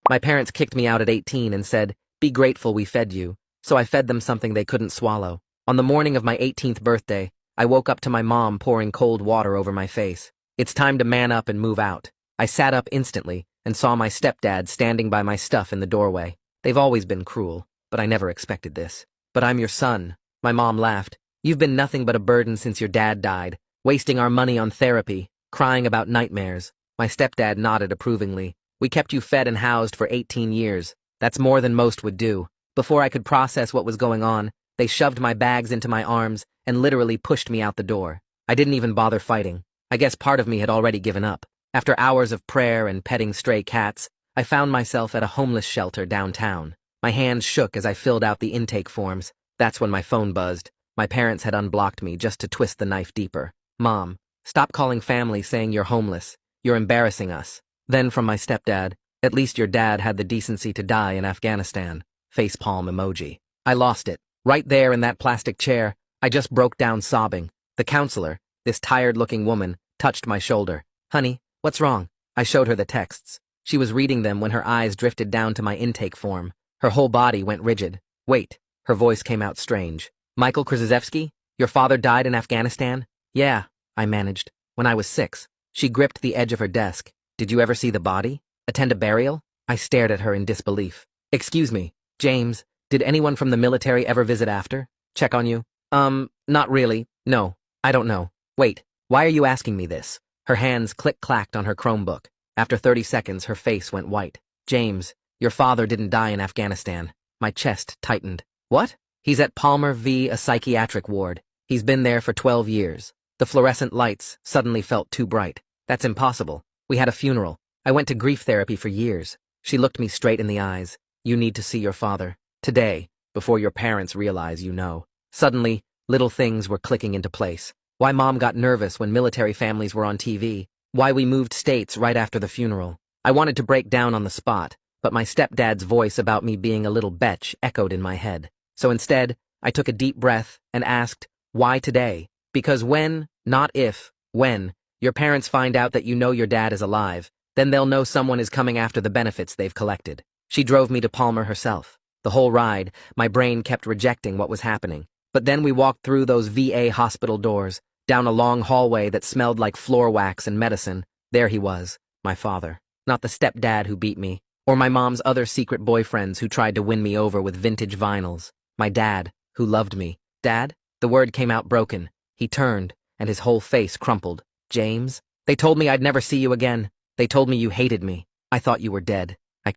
My parents kicked me out at 18 and said, "Be grateful we fed you." So I fed them something they couldn't swallow. On the morning of my 18th birthday, I woke up to my mom pouring cold water over my face. It's time to man up and move out. I sat up instantly and saw my stepdad standing by my stuff in the doorway. They've always been cruel, but I never expected this. "But I'm your son." My mom laughed. "You've been nothing but a burden since your dad died, wasting our money on therapy, crying about nightmares." My stepdad nodded approvingly. "We kept you fed and housed for 18 years. That's more than most would do." Before I could process what was going on, they shoved my bags into my arms and literally pushed me out the door. I didn't even bother fighting. I guess part of me had already given up. After hours of prayer and petting stray cats, I found myself at a homeless shelter downtown. My hands shook as I filled out the intake forms. That's when my phone buzzed. My parents had unblocked me just to twist the knife deeper. "Mom, stop calling family saying you're homeless. You're embarrassing us." Then from my stepdad, "At least your dad had the decency to die in Afghanistan." Facepalm emoji. I lost it. Right there in that plastic chair, I just broke down sobbing. The counselor, this tired-looking woman, touched my shoulder. "Honey, what's wrong?" I showed her the texts. She was reading them when her eyes drifted down to my intake form. Her whole body went rigid. "Wait," her voice came out strange. "Michael Krzyzewski? Your father died in Afghanistan?" "Yeah," I managed. "When I was 6. She gripped the edge of her desk. "Did you ever see the body? Attend a burial?" I stared at her in disbelief. "Excuse me, James, did anyone from the military ever visit after? Check on you?" Not really. No, I don't know. Wait, why are you asking me this?" Her hands click-clacked on her Chromebook. After 30 seconds, her face went white. "James, your father didn't die in Afghanistan." My chest tightened. "What?" "He's at Palmer V, a psychiatric ward. He's been there for 12 years. The fluorescent lights suddenly felt too bright. That's impossible. We had a funeral. I went to grief therapy for years." She looked me straight in the eyes. "You need to see your father. Today, before your parents realize you know." Suddenly, little things were clicking into place. Why Mom got nervous when military families were on TV. Why we moved states right after the funeral. I wanted to break down on the spot, but my stepdad's voice about me being a little betch echoed in my head. So instead, I took a deep breath and asked, "Why today?" Because when, not if, when, your parents find out that you know your dad is alive, then they'll know someone is coming after the benefits they've collected. She drove me to Palmer herself. The whole ride, my brain kept rejecting what was happening. But then we walked through those VA hospital doors, down a long hallway that smelled like floor wax and medicine. There he was, my father. Not the stepdad who beat me, or my mom's other secret boyfriends who tried to win me over with vintage vinyls. My dad, who loved me. "Dad?" The word came out broken. He turned, and his whole face crumpled. "James? They told me I'd never see you again. They told me you hated me. I thought you were dead."